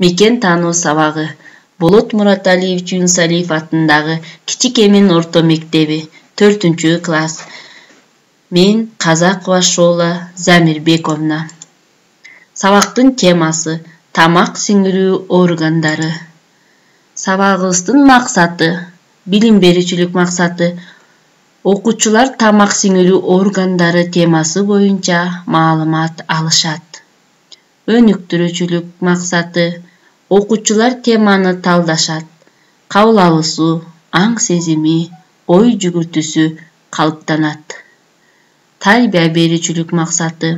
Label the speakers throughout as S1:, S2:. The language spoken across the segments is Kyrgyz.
S1: Мекен таануу сабагы Болот Мураталиевич Юнусалиев атындагы Кичик Эмен орто мектеби 4-класс. Мен Казакова Шола Замирбековна. Сабактын темасы тамак сиңирүү органдары. Сабагыбыздын максаты, билим берүүчүлүк максаты окуучулар тамак сиңирүү органдары темасы боюнча маалымат алышат. Өнүктүрүүчүлүк максаты окуучулар теманы талдашат, кабыл алуусу, аң сезими, ой жүгүртүүсү калыптанат. Тарбия берүүчүлүк максаты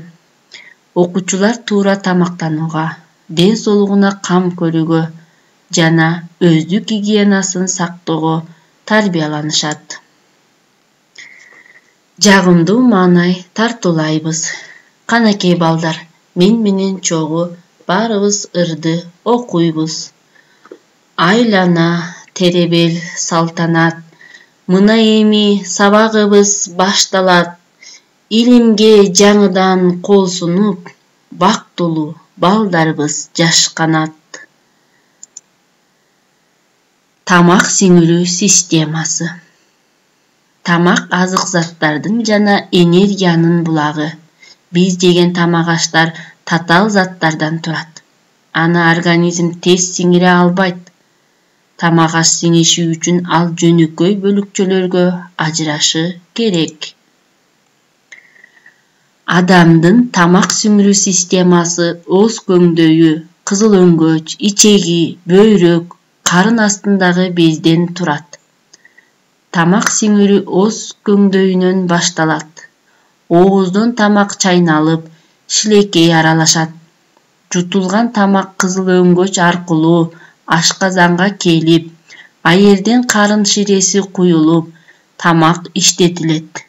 S1: окуучулар туура тамактанууга, ден соолугуна кам көрүүгө жана өздүк гигиенасын сактоого тарбияланышат. Жагымдуу маанай тартуулайбыз. Канакей балдар, мен менен чогуу баарыбыз ырды окуйбуз. Айлана, теребел, салтанат. Мына эми сабагыбыз башталат. Илимге жаңыдан кол сунуп, бактылуу балдарыбыз жашканат. Тамак сиңирүү системасы. Тамак азык заттардын жана энергиянын булагы. Биз жеген тамак аштар татаал заттардан турат. Аны организм тез сиңире албайт. Тамак аш сиңиши үчүн ал жөнөкөй бөлүкчөлөргө ажырашы керек. Адамдын тамак сиңирүү системасы ооз көңдөйү, кызыл өңгөч, ичеги, бөйрөк, карын астындагы безден турат. Тамак сиңирүү ооз көңдөйүнөн башталат. Ооздон тамак чайналып, шилекей аралашат. Жутулган тамак кызыл өңгөч аркылуу ашказанга келип, аерден карын ширеси куюлуп, тамак иштетилет.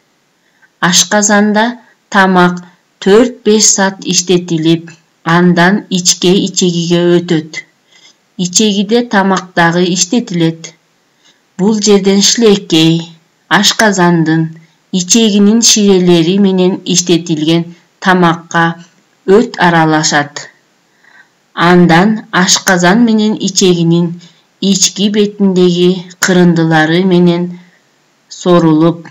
S1: Ашказанда тамак 4-5 саат иштетилип, андан ичке ичегиге өтөт. Ичегиде тамак дагы иштетилет. Бул жерден шилекей, ашказандын, ичегинин ширелери менен иштетилген тамакка өт аралашат. Андан ашказан менен ичегинин ички бетиндеги кырындылары менен сорулуп,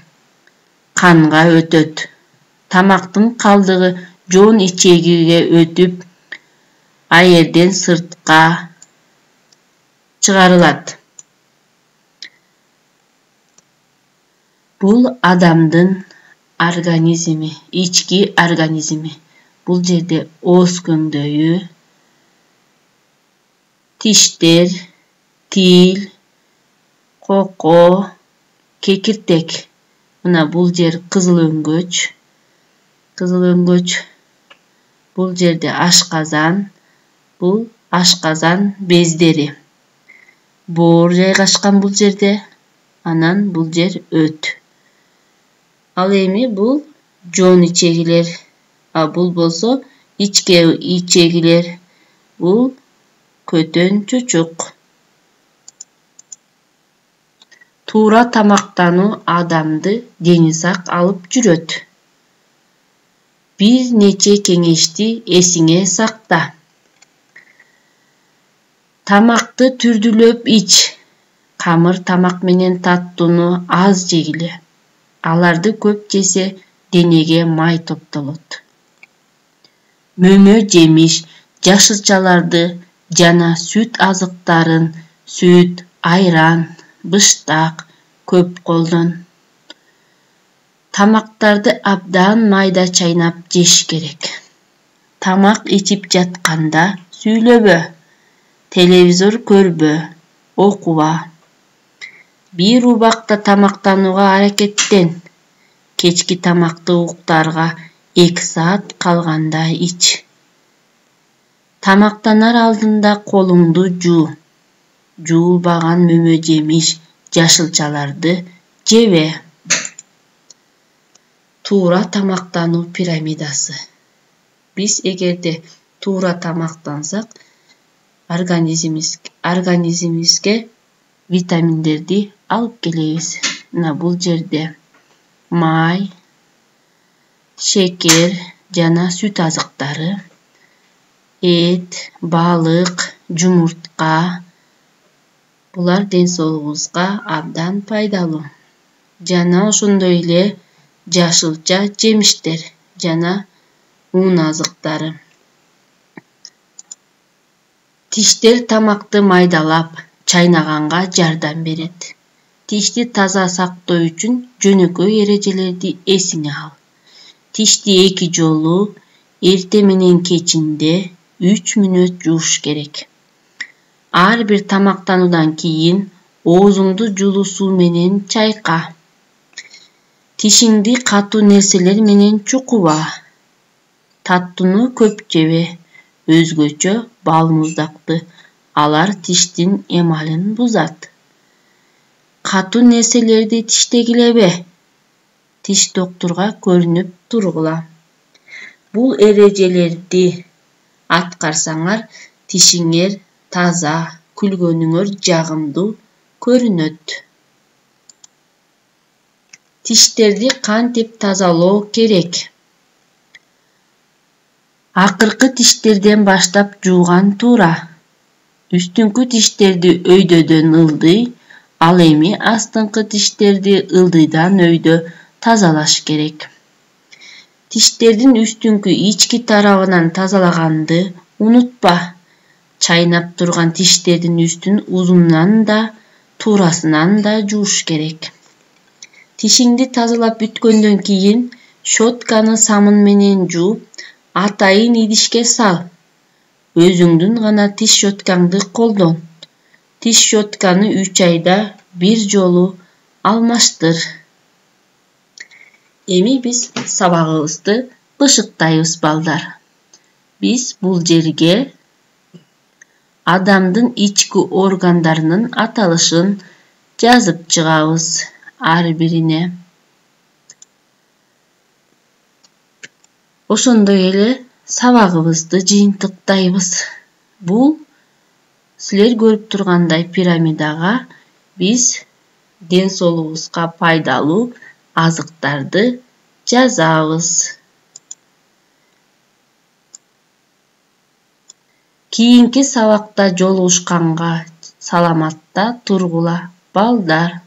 S1: канга өтөт. Тамактын калдыгы жоон ичегиге өтүп, аерден сыртка чыгарылат. Бул адамдын организми, ички организми. Бул жерде ооз көңдөйү, тиштер, тил, коко, кекиртек. Мына бул жер кызыл өңгөч. Кызыл өңгөч. Бул жерде ашказан. Бул ашказан бездери. Боор жайгашкан бул жерде. Анан бул жер өт. Ал эми бул жоон ичегилер. Бул болсо ичке ичегилер. Бул көтөн чучук. Туура тамактануу адамды дени сак алып жүрөт. Бир нече кеңешти эсиңе сакта. Тамакты түрдүлөп ич. Камыр тамак менен таттууну аз жегиле. Аларды көп жесе денеге май топтолот. Мөмө жемиш, жашылчаларды жана сүт азыктарын, сүт, айран, быштак көп колдон. Тамактарды абдан майда чайнап жеш керек. Тамак ичип жатканда сүйлөбө, телевизор көрбө, окуба. Бир убакта тамактанууга аракеттен. Кечки тамакты уктарга 2 саат калганда ич. Тамактанар алдында колуңду жуу. Жуулбаган мөмө жемиш, жашылчаларды жебе. Туура тамактануу пирамидасы. Биз эгерде туура тамактансак, организмибизге витаминдерди алып келебиз. Мына бул жерде май, шекер жана сүт азыктары, эт, балык, жумуртка. Булар ден соолугубузга абдан пайдалуу. Жана ошондой эле жашылча жемиштер жана ун азыктары. Тиштер тамакты майдалап, чайнаганга жардам берет. Тишти таза сактоо үчүн жөнөкөй эрежелерди эсиңе ал. Тишти 2 жолу эрте менен кечинде 3 мүнөт жууш керек. Ар бир тамактануудан кийин оозуңду жылуу суу менен чайка. Тишиңди катуу нерселер менен чукуба. Таттууну көп жебе. Өзгөчө бал муздакты. Алар тиштин эмалин бузат. Катуу нерселерди тиштегилебе. Тиш доктурга көрүнүп тургула. Бул эрежелерди аткарсаңар, тишиңер таза, күлгөнүңөр жагымдуу көрүнөт. Тиштерди кантип тазалоо керек? Акыркы тиштерден баштап жууган туура. Үстүңкү тиштерди өйдөдөн ылдый, ал эми астыңкы тиштерди ылдыйдан өйдө тазалаш керек. Тиштердин үстүңкү ички тарабынан тазалаганды унутпа. Чайнап турган тиштердин үстүн узунунан да, туурасынан да жууш керек. Тишиңди тазалап бүткөндөн кийин щётканы самын менен жууп, атайын идишке сал. Өзүңдүн гана тиш щёткаңды колдон. Тиш щётканы 3 айда 1 жолу алмаштыр. Эми биз сабагыбызды бышыктайбыз балдар. Биз бул жерге адамдын ички органдарынын аталышын жазып чыгабыз ар бирине. Ошондой эле сабагыбызды жыйынтыктайбыз. Бул силер көрүп тургандай пирамидага биз ден соолугубузга пайдалуу азыктарды жазабыз. Кийинки сабакта жолугушканга саламатта тургула балдар.